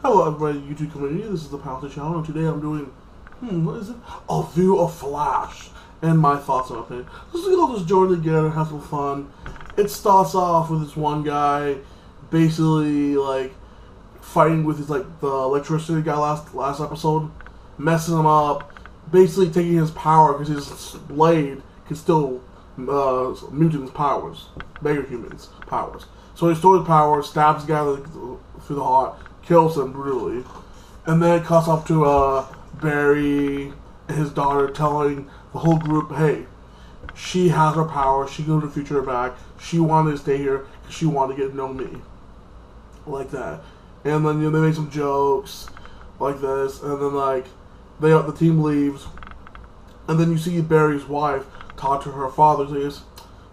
Hello everybody, YouTube community, this is the Penalty Channel, and today I'm doing, what is it? A view of Flash, and my thoughts on it. Let's all just join together and have some fun. It starts off with this one guy, basically, like, fighting with his, like, the electricity guy last episode, messing him up, basically taking his power, because his blade can still mutant powers, mega humans' powers. So he stores power, stabs the guy through the heart, kills him brutally, and then it cuts off to Barry and his daughter telling the whole group, hey, she has her power, she can go to the future back, she wanted to stay here because she wanted to get to know me. Like that. And then they make some jokes like this, and then like the team leaves, and then you see Barry's wife talk to her father, says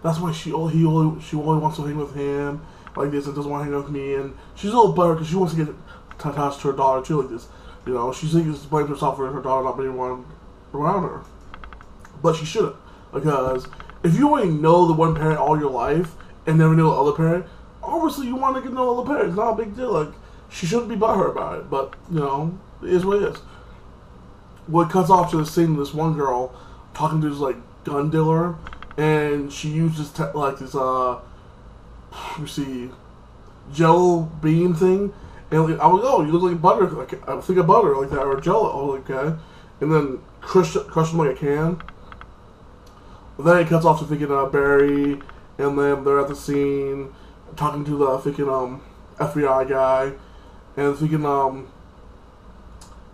that's why she only wants to hang with him like this and doesn't want to hang with me, and she's a little buttered because she wants to get attached to her daughter too like this. You know, she blames herself for her daughter not being around her. But she shouldn't, because if you only know the one parent all your life and never know the other parent, obviously you want to get to know the other parent. It's not a big deal. Like, she shouldn't be butthurt about it, but, you know, it is what it is. Well, it cuts off to the scene of this one girl talking to this, like, gun dealer, and she uses, this Jello bean thing, and I was like, oh, you look like butter, like I think of butter like that, or Jello. I was like, okay, and then crush them like a can. But then it cuts off to thinking Barry, and then they're at the scene talking to the thinking FBI guy, and thinking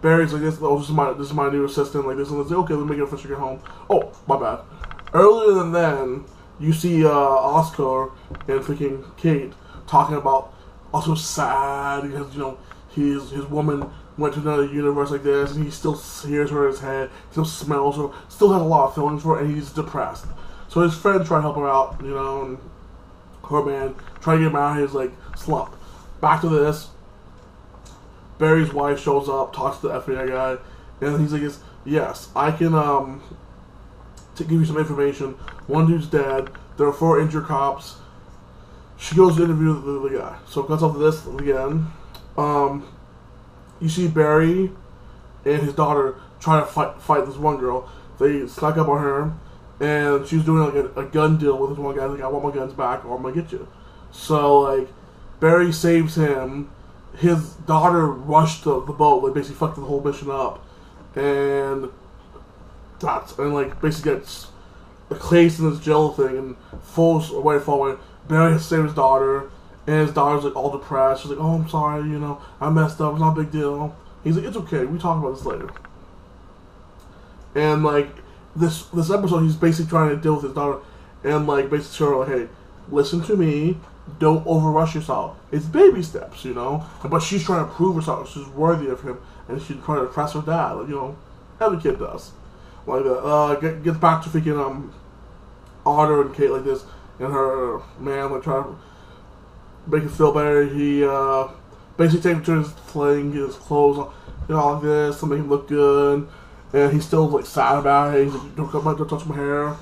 Barry's like this. Oh, this is my new assistant, like this, and they say, okay, let me get a get home. Oh, my bad. Earlier than then, you see Oscar and freaking Kate talking about also sad because, you know, his woman went to another universe like this, and he still hears her in his head, still smells her, still has a lot of feelings for her, and he's depressed. So his friends try to help her out, you know, and her man try to get him out of his like slump. Back to this, Barry's wife shows up, talks to the FBI guy, and he's like, yes, I can to give you some information. One dude's dead. There are 4 injured cops. She goes to interview the guy. So it cuts off to this again. You see Barry and his daughter trying to fight this one girl. They snuck up on her, and she's doing like a gun deal with this one guy. Like, I want my guns back, or I'm gonna get you. So like, Barry saves him. His daughter rushed the boat. Like, basically fucked the whole mission up, and like basically gets encased in this Jello thing and falls away. Barry has to save his daughter, and his daughter's like all depressed. She's like, oh, I'm sorry, you know, I messed up, it's not a big deal. He's like, it's okay, we talk about this later. And like this episode, he's basically trying to deal with his daughter, and like basically show her like, hey, listen to me, don't overrush yourself. It's baby steps, you know. But she's trying to prove herself she's worthy of him, and she's trying to impress her dad, like, you know, every kid does. Like that. Gets back to freaking Otter and Kate like this, and her man like trying to make it feel better. He basically takes him to his thing, get his clothes on, you know, like this to make him look good, and he's still like sad about it. He's like, don't touch my hair.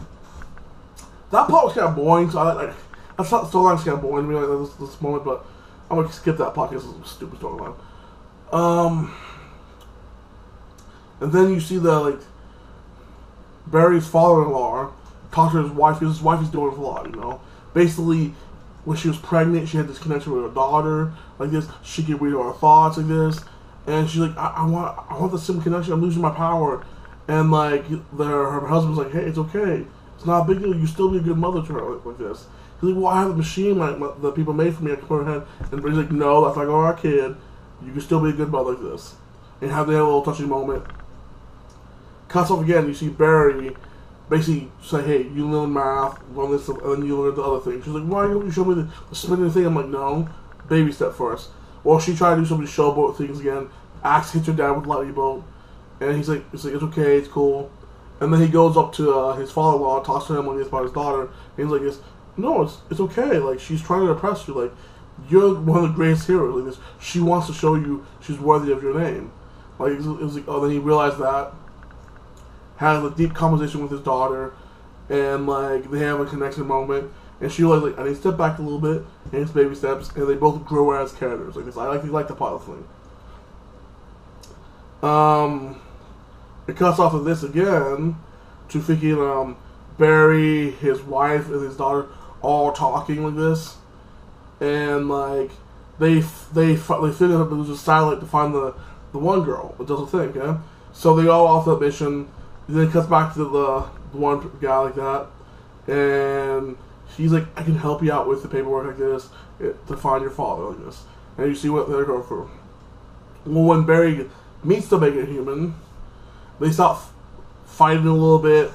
That part was kind of boring, so that's not storyline's kind of boring to me like this moment, but I'm gonna skip that part because it's a stupid storyline. And then you see the like Barry's father-in-law talk to his wife, because his wife is doing a lot, you know. Basically, when she was pregnant, she had this connection with her daughter, like this. She could read her thoughts, like this. And she's like, I want the same connection, I'm losing my power. And like, her husband's like, hey, it's okay. It's not a big deal, you still be a good mother to her, like this. He's like, well, I have the machine like that people made for me, I can put her head. And he's like, no, that's like our kid. You can still be a good mother like this. And have that little touching moment. Cuts off again, you see Barry basically say, hey, you learn math, learn this, and then you learn the other thing. She's like, why don't you show me the spinning thing? I'm like, no, baby step first. Well, she tried to do some of these showboat things again, hits her dad with a lightning bolt, and he's like, it's okay, it's cool. And then he goes up to his father-in-law, talks to him when he's about his daughter, and he's like, no, it's okay, like, she's trying to impress you, like, you're one of the greatest heroes, like this. She wants to show you she's worthy of your name. Like, it was like, oh, then he realized that. Has a deep conversation with his daughter, and like they have a connection moment, and she was like, I need to step back a little bit, and it's baby steps, and they both grow as characters like this. I like the part of the thing. It cuts off of this again to freaking Barry, his wife, and his daughter all talking like this, and like they figure out it was a satellite to find the one girl that does the thing. Okay, so they all off that mission. Then it cuts back to the one guy like that, and he's like, "I can help you out with the paperwork like this to find your father like this." And you see what they're going through. Well, when Barry meets the Mega Human, they start fighting a little bit.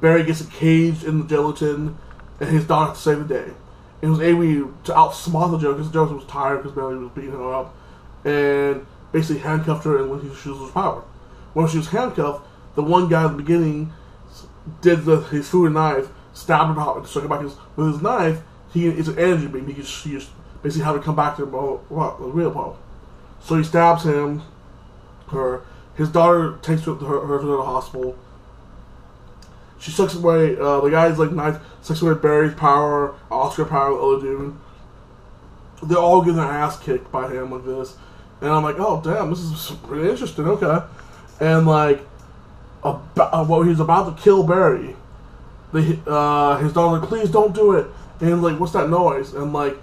Barry gets caged in the gelatin, and his daughter has to save the day. And was able to outsmart the Joker because the Joker was tired because Barry was beating her up, and basically handcuffed her and when she was power. When she was handcuffed, the one guy at the beginning did his food and knife, stabbed her out, and struck her back with his knife. It's an energy beam. He just basically have it come back to him, the real power. So he stabs him, her. His daughter takes her to the hospital. She sucks away, the guy's like knife sucks away Barry's power, Oscar power, the other dude. They're all getting their ass kicked by him like this. And I'm like, oh damn, this is pretty interesting, okay. And like, he's about to kill Barry. His daughter's like, please don't do it. And like, what's that noise? And like,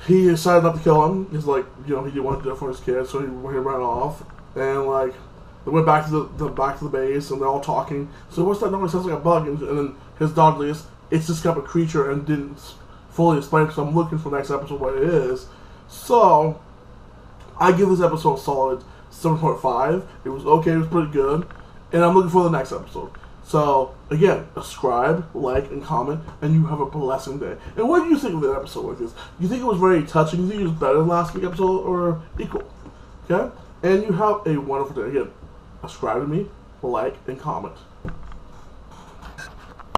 he decided not to kill him. He's like, he didn't want to do it for his kid, so he ran off. And like, they went back to the base, and they're all talking. So what's that noise? It sounds like a bug. And then his dog goes, it's this type of creature, and didn't fully explain because I'm looking for the next episode what it is. So I give this episode a solid 7.5. It was okay. It was pretty good, and I'm looking for the next episode. So again, subscribe, like, and comment, and you have a blessing day. And what do you think of an episode like this? Do you think it was very touching? Do you think it was better than last week's episode, or equal? Okay, and you have a wonderful day. Again, subscribe to me, like, and comment.